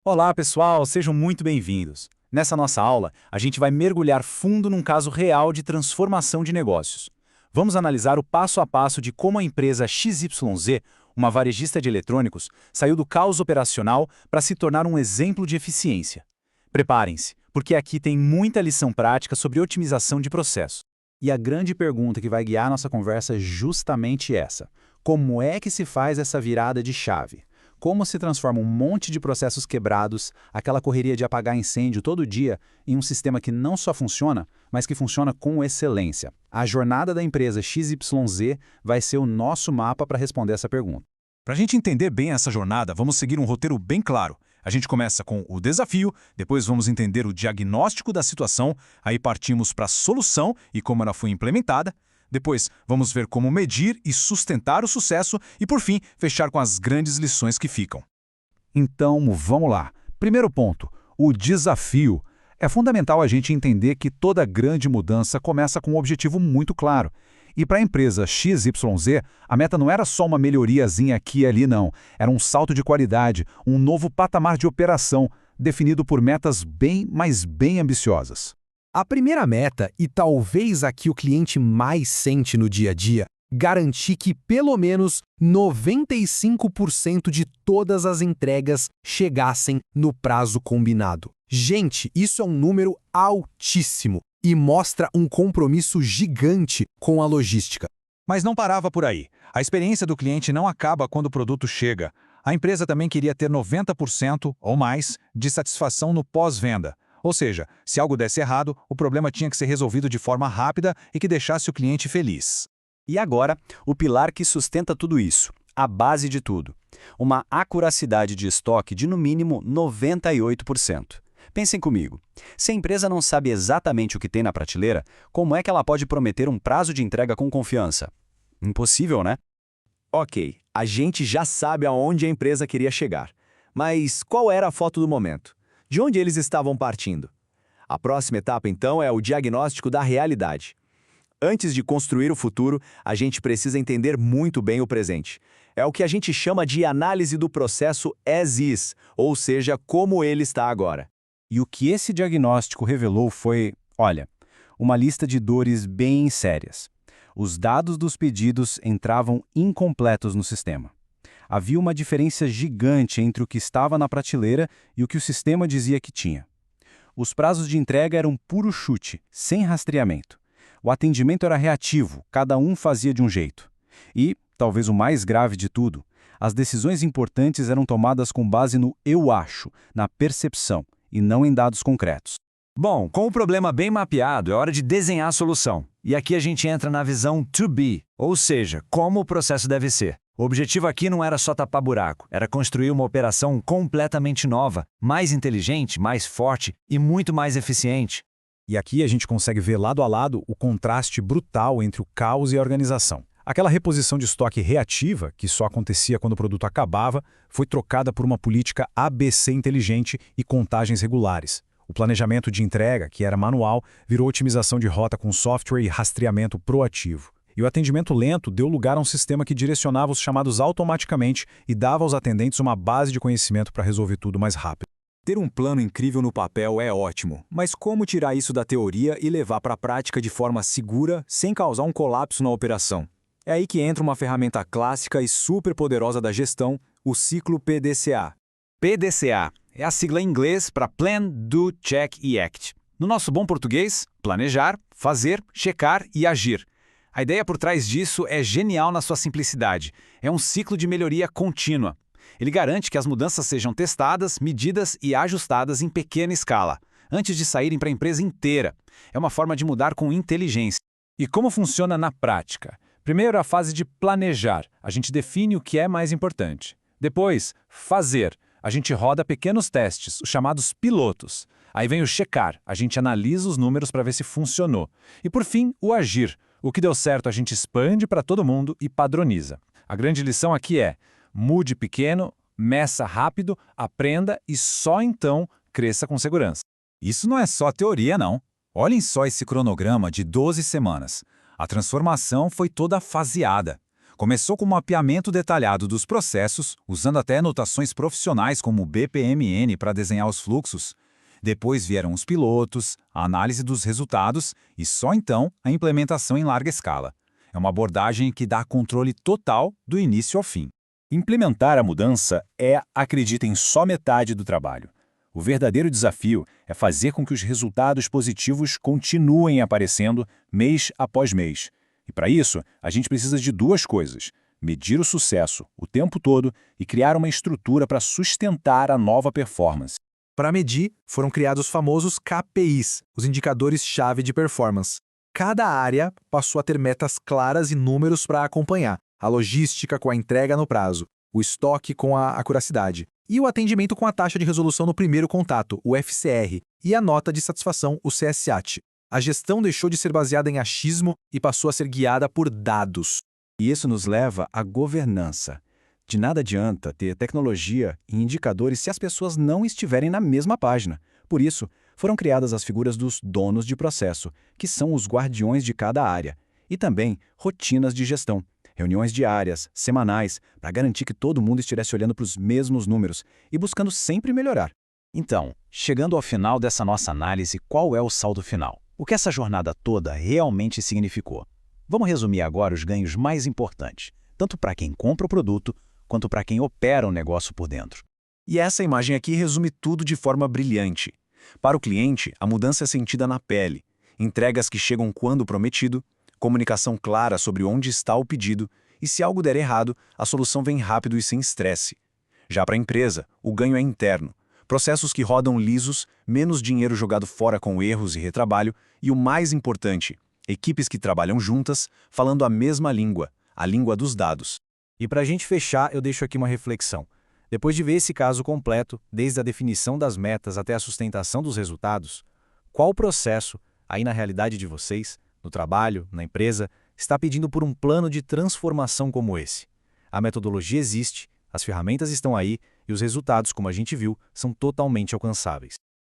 Olá, pessoal, sejam muito bem-vindos. Nessa nossa aula, a gente vai mergulhar fundo num caso real de transformação de negócios. Vamos analisar o passo a passo de como a empresa XYZ, uma varejista de eletrônicos, saiu do caos operacional para se tornar um exemplo de eficiência. Preparem-se, porque aqui tem muita lição prática sobre otimização de processo. E a grande pergunta que vai guiar nossa conversa é justamente essa: como é que se faz essa virada de chave? Como se transforma um monte de processos quebrados, aquela correria de apagar incêndio todo dia, em um sistema que não só funciona, mas que funciona com excelência? A jornada da empresa XYZ vai ser o nosso mapa para responder essa pergunta. Para a gente entender bem essa jornada, vamos seguir um roteiro bem claro. A gente começa com o desafio, depois vamos entender o diagnóstico da situação, aí partimos para a solução e como ela foi implementada. Depois, vamos ver como medir e sustentar o sucesso e, por fim, fechar com as grandes lições que ficam. Então, vamos lá. Primeiro ponto, o desafio. É fundamental a gente entender que toda grande mudança começa com um objetivo muito claro. E para a empresa XYZ, a meta não era só uma melhoriazinha aqui e ali, não. Era um salto de qualidade, um novo patamar de operação, definido por metas bem, mas bem ambiciosas. A primeira meta, e talvez a que o cliente mais sente no dia a dia, garantir que pelo menos 95% de todas as entregas chegassem no prazo combinado. Gente, isso é um número altíssimo e mostra um compromisso gigante com a logística. Mas não parava por aí. A experiência do cliente não acaba quando o produto chega. A empresa também queria ter 90% ou mais de satisfação no pós-venda. Ou seja, se algo desse errado, o problema tinha que ser resolvido de forma rápida e que deixasse o cliente feliz. E agora, o pilar que sustenta tudo isso, a base de tudo. Uma acuracidade de estoque de no mínimo 98%. Pensem comigo, se a empresa não sabe exatamente o que tem na prateleira, como é que ela pode prometer um prazo de entrega com confiança? Impossível, né? Ok, a gente já sabe aonde a empresa queria chegar. Mas qual era a foto do momento? De onde eles estavam partindo? A próxima etapa, então, é o diagnóstico da realidade. Antes de construir o futuro, a gente precisa entender muito bem o presente. É o que a gente chama de análise do processo as is, ou seja, como ele está agora. E o que esse diagnóstico revelou foi, olha, uma lista de dores bem sérias. Os dados dos pedidos entravam incompletos no sistema. Havia uma diferença gigante entre o que estava na prateleira e o que o sistema dizia que tinha. Os prazos de entrega eram puro chute, sem rastreamento. O atendimento era reativo, cada um fazia de um jeito. E, talvez o mais grave de tudo, as decisões importantes eram tomadas com base no eu acho, na percepção, e não em dados concretos. Bom, com o problema bem mapeado, é hora de desenhar a solução. E aqui a gente entra na visão to be, ou seja, como o processo deve ser. O objetivo aqui não era só tapar buraco, era construir uma operação completamente nova, mais inteligente, mais forte e muito mais eficiente. E aqui a gente consegue ver lado a lado o contraste brutal entre o caos e a organização. Aquela reposição de estoque reativa, que só acontecia quando o produto acabava, foi trocada por uma política ABC inteligente e contagens regulares. O planejamento de entrega, que era manual, virou otimização de rota com software e rastreamento proativo. E o atendimento lento deu lugar a um sistema que direcionava os chamados automaticamente e dava aos atendentes uma base de conhecimento para resolver tudo mais rápido. Ter um plano incrível no papel é ótimo, mas como tirar isso da teoria e levar para a prática de forma segura, sem causar um colapso na operação? É aí que entra uma ferramenta clássica e super poderosa da gestão, o ciclo PDCA. PDCA é a sigla em inglês para Plan, Do, Check e Act. No nosso bom português, planejar, fazer, checar e agir. A ideia por trás disso é genial na sua simplicidade. É um ciclo de melhoria contínua. Ele garante que as mudanças sejam testadas, medidas e ajustadas em pequena escala, antes de saírem para a empresa inteira. É uma forma de mudar com inteligência. E como funciona na prática? Primeiro, a fase de planejar. A gente define o que é mais importante. Depois, fazer. A gente roda pequenos testes, os chamados pilotos. Aí vem o checar. A gente analisa os números para ver se funcionou. E por fim, o agir. O que deu certo a gente expande para todo mundo e padroniza. A grande lição aqui é: mude pequeno, meça rápido, aprenda e só então cresça com segurança. Isso não é só teoria, não. Olhem só esse cronograma de 12 semanas. A transformação foi toda faseada. Começou com um mapeamento detalhado dos processos, usando até notações profissionais como BPMN para desenhar os fluxos. Depois vieram os pilotos, a análise dos resultados e só então a implementação em larga escala. É uma abordagem que dá controle total do início ao fim. Implementar a mudança é, acreditem, só metade do trabalho. O verdadeiro desafio é fazer com que os resultados positivos continuem aparecendo mês após mês. E para isso, a gente precisa de duas coisas: medir o sucesso o tempo todo e criar uma estrutura para sustentar a nova performance. Para medir, foram criados os famosos KPIs, os indicadores-chave de performance. Cada área passou a ter metas claras e números para acompanhar: a logística com a entrega no prazo, o estoque com a acuracidade, e o atendimento com a taxa de resolução no primeiro contato, o FCR, e a nota de satisfação, o CSAT. A gestão deixou de ser baseada em achismo e passou a ser guiada por dados. E isso nos leva à governança. De nada adianta ter tecnologia e indicadores se as pessoas não estiverem na mesma página. Por isso, foram criadas as figuras dos donos de processo, que são os guardiões de cada área, e também rotinas de gestão, reuniões diárias, semanais, para garantir que todo mundo estivesse olhando para os mesmos números e buscando sempre melhorar. Então, chegando ao final dessa nossa análise, qual é o saldo final? O que essa jornada toda realmente significou? Vamos resumir agora os ganhos mais importantes, tanto para quem compra o produto, quanto para quem opera o negócio por dentro. E essa imagem aqui resume tudo de forma brilhante. Para o cliente, a mudança é sentida na pele. Entregas que chegam quando prometido, comunicação clara sobre onde está o pedido e, se algo der errado, a solução vem rápido e sem estresse. Já para a empresa, o ganho é interno. Processos que rodam lisos, menos dinheiro jogado fora com erros e retrabalho e, o mais importante, equipes que trabalham juntas, falando a mesma língua, a língua dos dados. E para a gente fechar, eu deixo aqui uma reflexão. Depois de ver esse caso completo, desde a definição das metas até a sustentação dos resultados, qual processo, aí na realidade de vocês, no trabalho, na empresa, está pedindo por um plano de transformação como esse? A metodologia existe, as ferramentas estão aí e os resultados, como a gente viu, são totalmente alcançáveis.